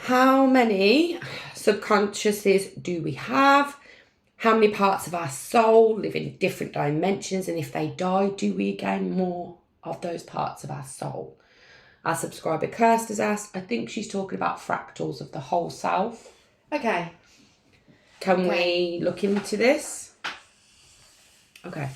How many subconsciouses do we have? How many parts of our soul live in different dimensions? And if they die, do we gain more of those parts of our soul? Our subscriber Kirst has asked, I think she's talking about fractals of the whole self. Okay. Can we look into this? Okay.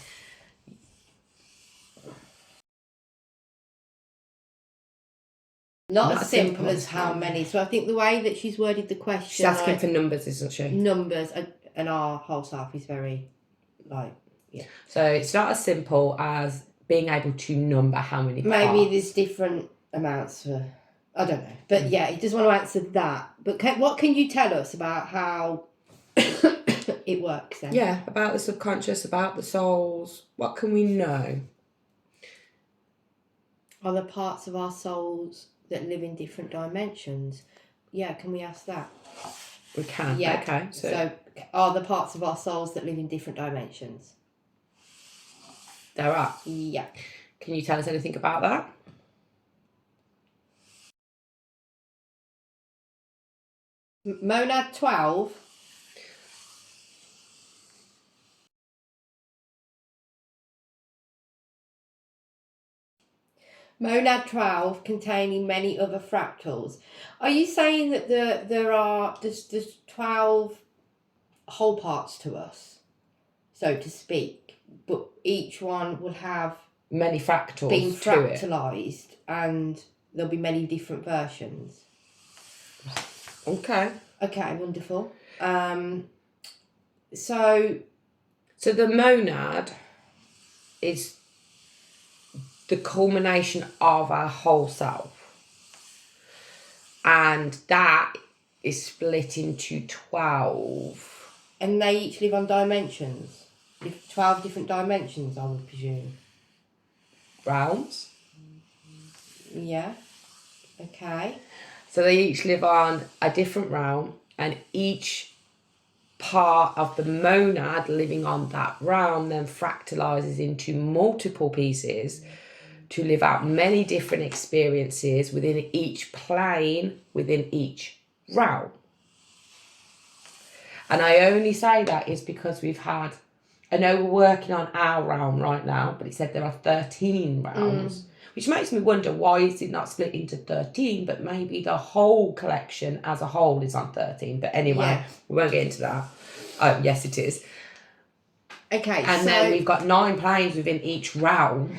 Not as simple as how many. So I think the way that she's worded the question... She's asking for numbers, isn't she? Numbers, and our whole self is very, yeah. So it's not as simple as being able to number how many parts. Maybe there's different amounts for... I don't know. But yeah, he does want to answer that. But what can you tell us about how it works then? Yeah, about the subconscious, about the souls. What can we know? Are there parts of our souls that live in different dimensions? Yeah, can we ask that? We can. Yeah. Okay. So are there parts of our souls that live in different dimensions? There are. Yeah. Can you tell us anything about that? Monad 12. Monad 12 containing many other fractals. Are you saying that there's 12 whole parts to us, so to speak, but each one will have many fractals being fractalized, and there'll be many different versions? Okay. Okay, wonderful. So the monad is the culmination of our whole self, and that is split into 12. And they each live on dimensions. 12 different dimensions, I would presume. Realms. Yeah. Okay. So they each live on a different realm, and each part of the monad living on that realm then fractalizes into multiple pieces to live out many different experiences within each plane, within each realm. And I only say that is because I know we're working on our realm right now, but it said there are 13 realms. Which makes me wonder, why is it not split into 13, but maybe the whole collection as a whole is on 13. But anyway, we won't get into that. Oh, yes, it is. Okay, and then we've got 9 planes within each realm.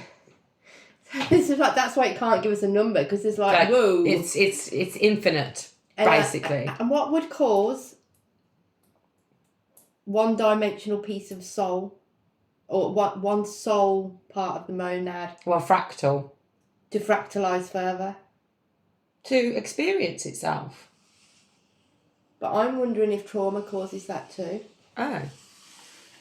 This is that's why it can't give us a number, because there's whoa. It's infinite, basically. And what would cause one-dimensional piece of soul, or one soul part of the monad... Well, fractal. To fractalise further? To experience itself. But I'm wondering if trauma causes that too. Oh.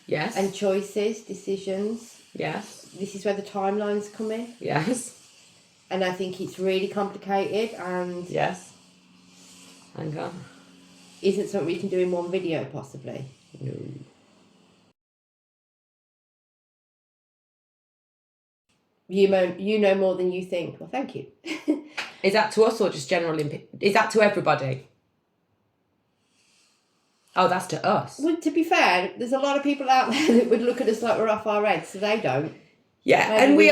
Yes. And choices, decisions. Yes. This is where the timelines come in. Yes. And I think it's really complicated and... Yes. Hang on. Isn't something we can do in one video, possibly? No. You know more than you think. Well, thank you. Is that to us or just general? Is that to everybody? Oh, that's to us. Well, to be fair, there's a lot of people out there that would look at us like we're off our heads, so they don't. Yeah, maybe and we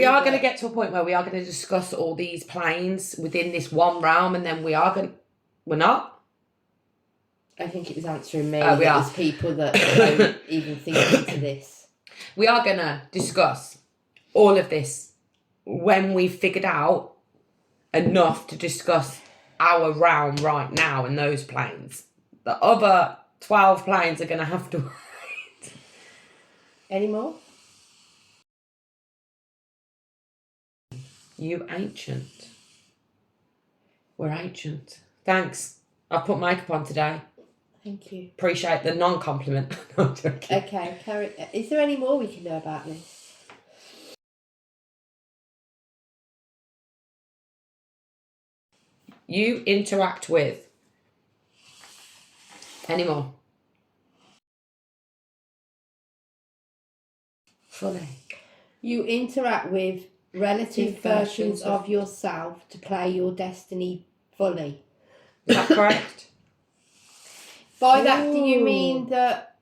are going to get to a point where we are going to discuss all these planes within this one realm, and then we're not. I think it was answering me. We are. There's people that don't even think into this. We are going to discuss all of this when we've figured out enough to discuss our realm right now and those planes. The other 12 planes are going to have to wait. Any more? You ancient. We're ancient. Thanks. I've put makeup on today. Thank you. Appreciate the non-compliment. No, I'm joking. Okay, Carrie, is there any more we can know about this? You interact with. Any more? Fully. You interact with relative versions of yourself to play your destiny fully. Is that correct? By that, do you Ooh. mean that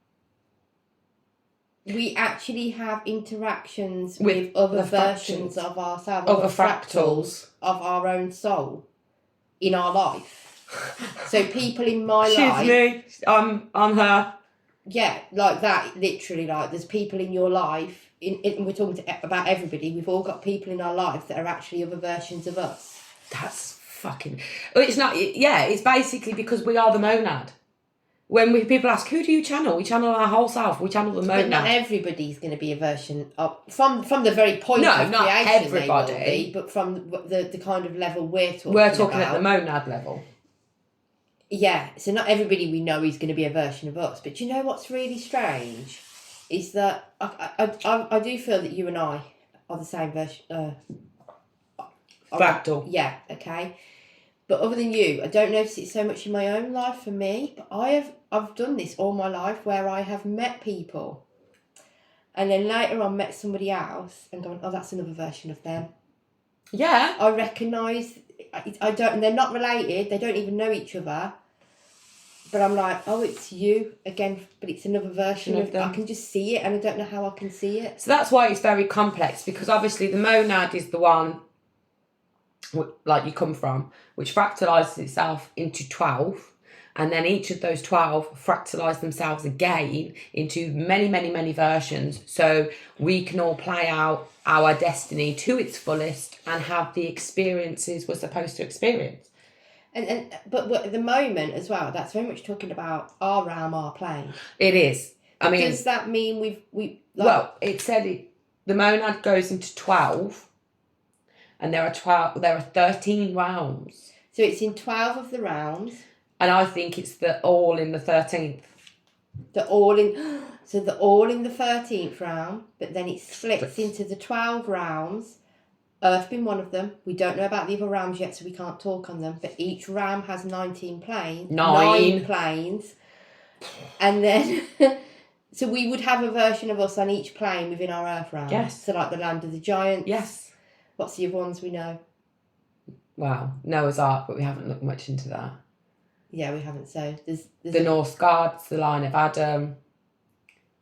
we actually have interactions with other the versions fractions. of ourselves, Other other fractals of our own soul in our life? So people in my life... Excuse me, I'm her. Yeah, like that, literally, like there's people in your life, we're talking about everybody, we've all got people in our life that are actually other versions of us. That's fucking... It's not... Yeah, it's basically because we are the monad. When people ask, who do you channel? We channel our whole self. We channel the monad. But not everybody's going to be a version of... From the very point of not creation, everybody. They will be, but from the kind of level we're talking about, at the monad level. Yeah, so not everybody we know is going to be a version of us. But you know what's really strange? Is that I do feel that you and I are the same version. Fractal. Yeah, okay. But other than you, I don't notice it so much in my own life for me. But I've done this all my life where I have met people, and then later on met somebody else and gone, oh, that's another version of them. Yeah. I recognise. I don't. And they're not related. They don't even know each other. But I'm like, oh, it's you again, but it's another version of them. I can just see it, and I don't know how I can see it. So that's why it's very complex, because obviously the monad is the one, like you come from, which fractalises itself into 12, and then each of those 12 fractalise themselves again into many, many, many versions, so we can all play out our destiny to its fullest and have the experiences we're supposed to experience. But at the moment as well, that's very much talking about our realm, our plane. It is. I mean, does that mean well, it said the monad goes into 12, and there are 13 realms. So it's in 12 of the realms. And I think it's all in the 13th. So they're all in the 13th realm, but then it splits into the 12 realms. Earth being one of them. We don't know about the other realms yet, so we can't talk on them. But each realm has 19 planes. 9 planes. And then... so we would have a version of us on each plane within our Earth realm. Yes. So like the Land of the Giants. Yes. What's the other ones we know? Wow. Noah's Ark, but we haven't looked much into that. Yeah, we haven't. So there's the Norse gods, the line of Adam.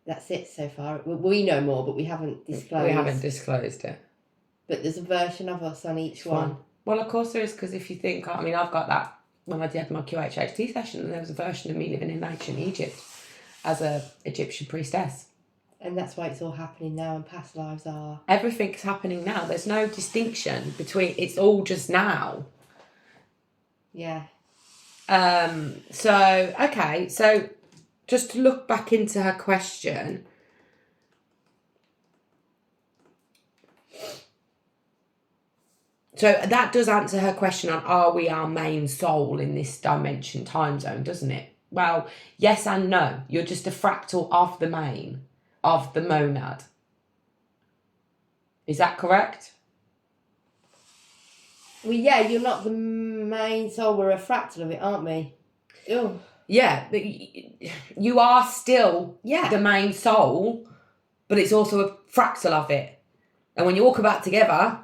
That's it so far. We know more, but we haven't disclosed. We haven't disclosed it. But there's a version of us on each one. Well, of course there is, because if you think, I mean, I've got that when I did my QHHT session, and there was a version of me living in ancient Egypt as a Egyptian priestess. And that's why it's all happening now, and past lives are... Everything's happening now. There's no distinction between... It's all just now. Yeah. So, okay. So, just to look back into her question... So that does answer her question on, are we our main soul in this dimension time zone, doesn't it? Well, yes and no. You're just a fractal of the main, of the monad. Is that correct? Well, yeah, you're not the main soul. We're a fractal of it, aren't we? Ew. Yeah, but you are still the main soul, but it's also a fractal of it. And when you walk about together...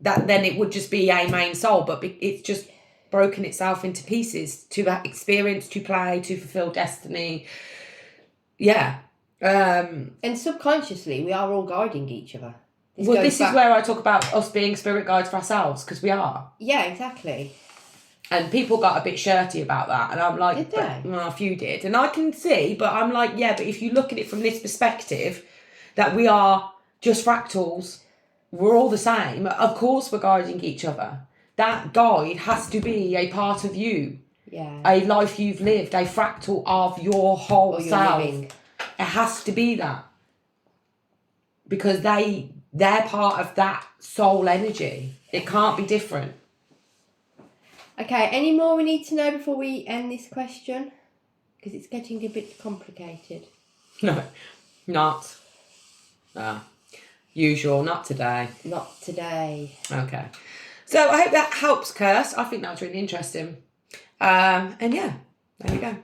then it would just be a main soul, but it's just broken itself into pieces to experience, to play, to fulfill destiny. Yeah. And subconsciously, we are all guiding each other. This is where I talk about us being spirit guides for ourselves, because we are. Yeah, exactly. And people got a bit shirty about that, and I'm like, did they? Well, a few did. And I can see, but I'm like, yeah, but if you look at it from this perspective, that we are just fractals, we're all the same. Of course we're guiding each other. That guide has to be a part of you. Yeah. A life you've lived, a fractal of your whole self. Living. It has to be that. Because they're part of that soul energy. It can't be different. Okay, any more we need to know before we end this question? Because it's getting a bit complicated. No, not. Usual, not today. Not today. Okay. So I hope that helps, Kirst. I think that was really interesting. And yeah, there we go.